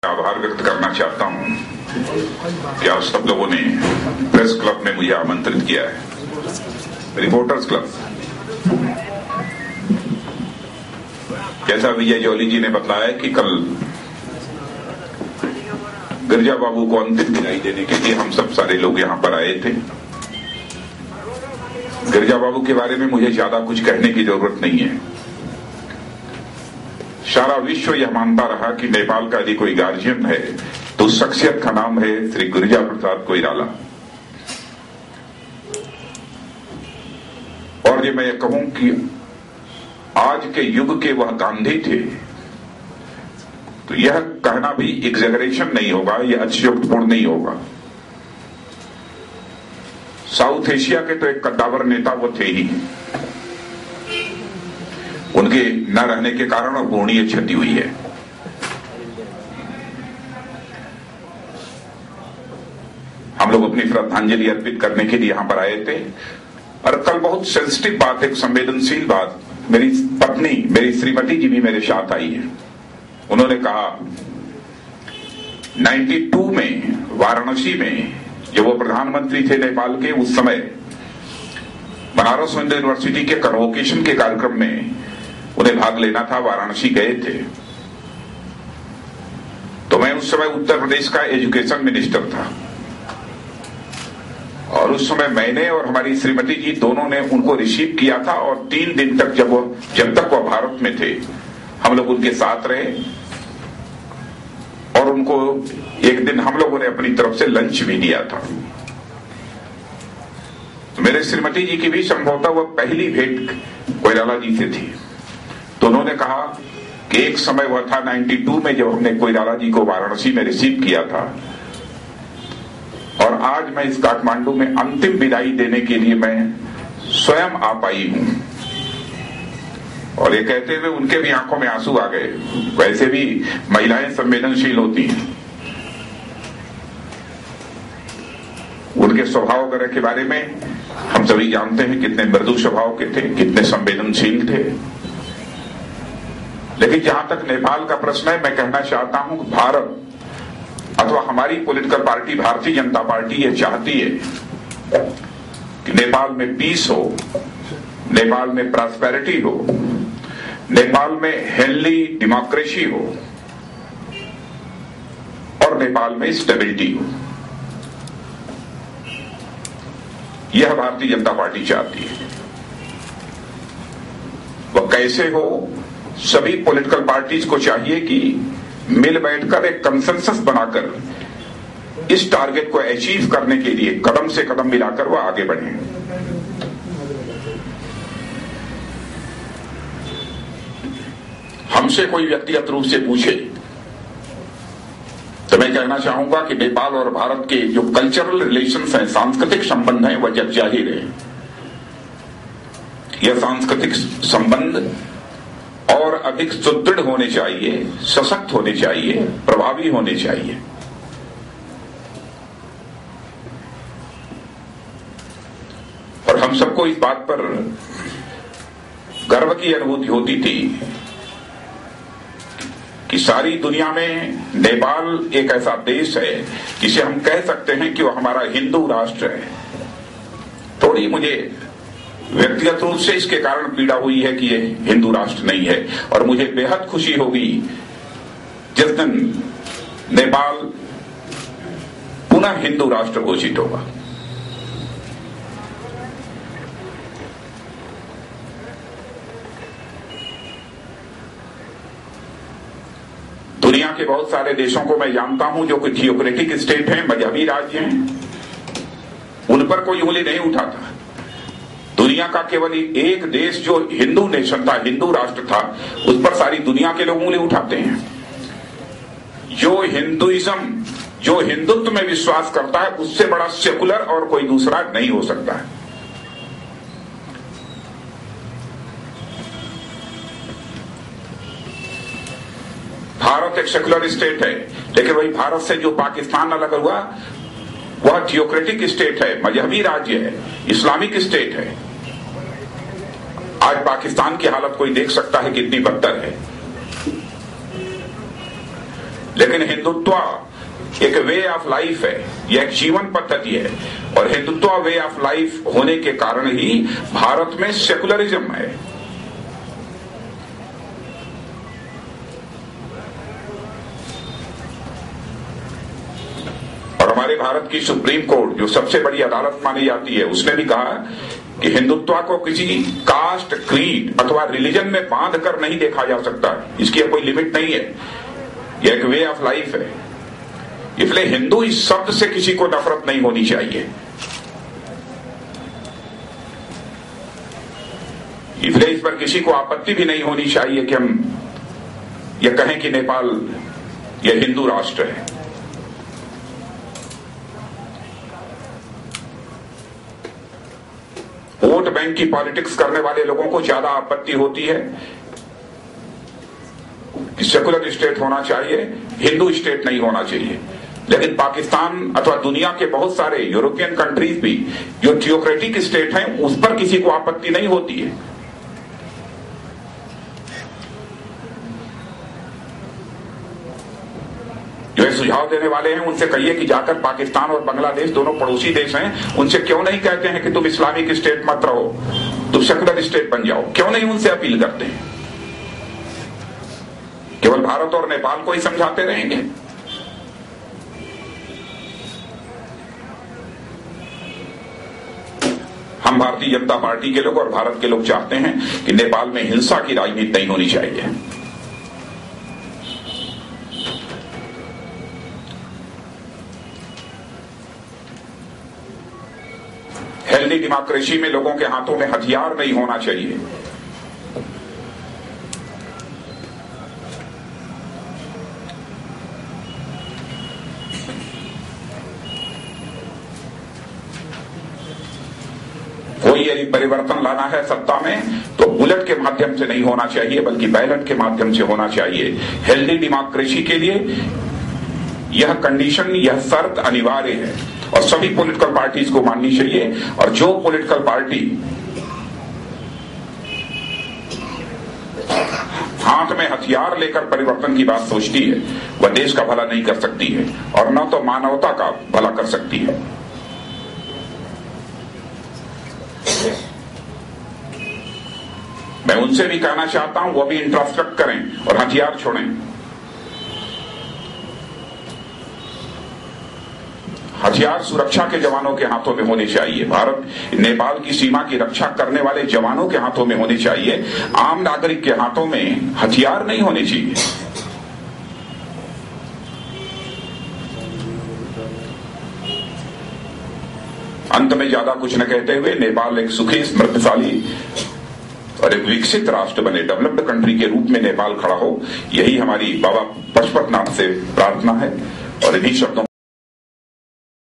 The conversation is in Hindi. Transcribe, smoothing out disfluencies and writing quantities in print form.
आभार व्यक्त करना चाहता हूं कि आप सब लोगों ने प्रेस क्लब में मुझे आमंत्रित किया है, रिपोर्टर्स क्लब। जैसा विजय जौली जी ने बताया कि कल गिरजा बाबू को अंतिम विदाई देने के लिए हम सब सारे लोग यहां पर आए थे। गिरजा बाबू के बारे में मुझे ज्यादा कुछ कहने की जरूरत नहीं है। सारा विश्व यह मानता रहा कि नेपाल का यदि कोई गार्जियन है तो उस शख्सियत का नाम है श्री गिरिजा प्रसाद कोइराला। और ये मैं ये कहूं कि आज के युग के वह गांधी थे तो यह कहना भी एग्जैगरेशन नहीं होगा, यह अतिशयोक्तिपूर्ण नहीं होगा। साउथ एशिया के तो एक कद्दावर नेता वो थे ही। उनके न रहने के कारण अपूर्णीय क्षति हुई है। हम लोग अपनी श्रद्धांजलि अर्पित करने के लिए यहां पर आए थे। और कल बहुत सेंसिटिव बात, एक संवेदनशील बात, मेरी पत्नी, मेरी श्रीमती जी भी मेरे साथ आई है। उन्होंने कहा 92 में वाराणसी में जब वो प्रधानमंत्री थे नेपाल के, उस समय बनारस हिंदू यूनिवर्सिटी के कन्वोकेशन के कार्यक्रम में उन्हें भाग लेना था, वाराणसी गए थे। तो मैं उस समय उत्तर प्रदेश का एजुकेशन मिनिस्टर था और उस समय मैंने और हमारी श्रीमती जी दोनों ने उनको रिसीव किया था। और 3 दिन तक जब तक वह भारत में थे हम लोग उनके साथ रहे और उनको एक दिन हम लोगों ने अपनी तरफ से लंच भी दिया था। तो मेरे श्रीमती जी की भी संभवतः वह पहली भेंट कोइराला जी से थी। तो उन्होंने कहा कि एक समय वह था 92 में जब हमने कोइराला जी को वाराणसी में रिसीव किया था और आज मैं इस काठमांडू में अंतिम विदाई देने के लिए मैं स्वयं आ पाई हूं। और ये कहते हुए उनके भी आंखों में आंसू आ गए। वैसे भी महिलाएं संवेदनशील होती हैं। उनके स्वभाव वगैरह के बारे में हम सभी जानते हैं, कितने मृदु स्वभाव के थे, कितने संवेदनशील थे। लेकिन जहां तक नेपाल का प्रश्न है, मैं कहना चाहता हूं कि भारत अथवा हमारी political party Bharatiya Janata party ये चाहती है कि नेपाल में पीस हो, नेपाल में प्रॉस्पेरिटी हो, नेपाल में हेल्दी डेमोक्रेसी हो और नेपाल में स्टेबिलिटी हो। यह भारतीय जनता पार्टी चाहती है। वह कैसे हो, सभी पॉलिटिकल पार्टीज को चाहिए कि मिल बैठकर एक कंसेंसस बनाकर इस टारगेट को अचीव करने के लिए कदम से कदम मिलाकर वह आगे बढ़े। हमसे कोई व्यक्तिगत रूप से पूछे तो मैं कहना चाहूंगा कि नेपाल और भारत के जो कल्चरल रिलेशंस हैं, सांस्कृतिक संबंध हैं, वह जग जाहिर है। यह सांस्कृतिक संबंध और अधिक सुदृढ़ होने चाहिए, सशक्त होने चाहिए, प्रभावी होने चाहिए। और हम सबको इस बात पर गर्व की अनुभूति होती थी कि सारी दुनिया में नेपाल एक ऐसा देश है जिसे हम कह सकते हैं कि वह हमारा हिंदू राष्ट्र है। थोड़ी मुझे व्यक्तिगत रूप से इसके कारण पीड़ा हुई है कि यह हिंदू राष्ट्र नहीं है। और मुझे बेहद खुशी होगी जिस दिन नेपाल पुनः हिंदू राष्ट्र घोषित होगा। दुनिया के बहुत सारे देशों को मैं जानता हूं जो कि थियोक्रेटिक स्टेट हैं, मजहबी राज्य हैं, उन पर कोई उंगली नहीं उठाता। दुनिया का केवल एक देश जो हिंदू नेशन था, हिंदू राष्ट्र था, उस पर सारी दुनिया के लोग उंगली उठाते हैं। जो हिंदुइज्म, जो हिंदुत्व में विश्वास करता है, उससे बड़ा सेकुलर और कोई दूसरा नहीं हो सकता है। भारत एक सेकुलर स्टेट है, लेकिन वही भारत से जो पाकिस्तान अलग हुआ वह थियोक्रेटिक स्टेट है, मजहबी राज्य है, इस्लामिक स्टेट है। आज पाकिस्तान की हालत कोई देख सकता है कितनी बदतर है। लेकिन हिंदुत्व एक वे ऑफ लाइफ है, यह एक जीवन पद्धति है, और हिंदुत्व वे ऑफ लाइफ होने के कारण ही भारत में सेकुलरिज्म है। और हमारे भारत की सुप्रीम कोर्ट, जो सबसे बड़ी अदालत मानी जाती है, उसने भी कहा कि हिंदुत्व को किसी कास्ट, क्रीड अथवा रिलीजन में बांध कर नहीं देखा जा सकता, इसकी कोई लिमिट नहीं है, यह एक वे ऑफ लाइफ है। इसलिए हिंदू इस शब्द से किसी को नफरत नहीं होनी चाहिए। इसलिए इस पर किसी को आपत्ति भी नहीं होनी चाहिए कि हम यह कहें कि नेपाल यह हिंदू राष्ट्र है। वोट बैंक की पॉलिटिक्स करने वाले लोगों को ज्यादा आपत्ति होती है कि सेकुलर स्टेट होना चाहिए, हिंदू स्टेट नहीं होना चाहिए। लेकिन पाकिस्तान अथवा दुनिया के बहुत सारे यूरोपियन कंट्रीज भी जो थियोक्रेटिक स्टेट हैं, उस पर किसी को आपत्ति नहीं होती है। जो सुझाव देने वाले हैं उनसे कहिए कि जाकर पाकिस्तान और बांग्लादेश दोनों पड़ोसी देश हैं, उनसे क्यों नहीं कहते हैं कि तुम इस्लामिक स्टेट मत रहो, तुम सेकुलर स्टेट बन जाओ? क्यों नहीं उनसे अपील करते हैं? केवल भारत और नेपाल को ही समझाते रहेंगे? हम भारतीय जनता पार्टी के लोग और भारत के लोग चाहते हैं कि नेपाल में हिंसा की राजनीति नहीं होनी चाहिए। हेल्दी डेमोक्रेसी में लोगों के हाथों में हथियार नहीं होना चाहिए। कोई यदि परिवर्तन लाना है सत्ता में तो बुलेट के माध्यम से नहीं होना चाहिए, बल्कि बैलेट के माध्यम से होना चाहिए। हेल्दी डेमोक्रेसी के लिए यह कंडीशन, यह शर्त अनिवार्य है और सभी पॉलिटिकल पार्टीज को माननी चाहिए। और जो पॉलिटिकल पार्टी हाथ में हथियार लेकर परिवर्तन की बात सोचती है, वह देश का भला नहीं कर सकती है और न तो मानवता का भला कर सकती है। मैं उनसे भी कहना चाहता हूं वो भी इंट्रोस्पेक्ट करें और हथियार छोड़ें। हथियार सुरक्षा के जवानों के हाथों में होने चाहिए। भारत नेपाल की सीमा की रक्षा करने वाले जवानों के हाथों में होने चाहिए, आम नागरिक के हाथों में हथियार नहीं होने चाहिए। अंत में ज्यादा कुछ न कहते हुए, नेपाल एक सुखी, समृद्धशाली और एक विकसित राष्ट्र बने, डेवलप्ड कंट्री के रूप में नेपाल खड़ा हो, यही हमारी बाबा पशुपतिनाथ से प्रार्थना है। और इन्हीं शब्दों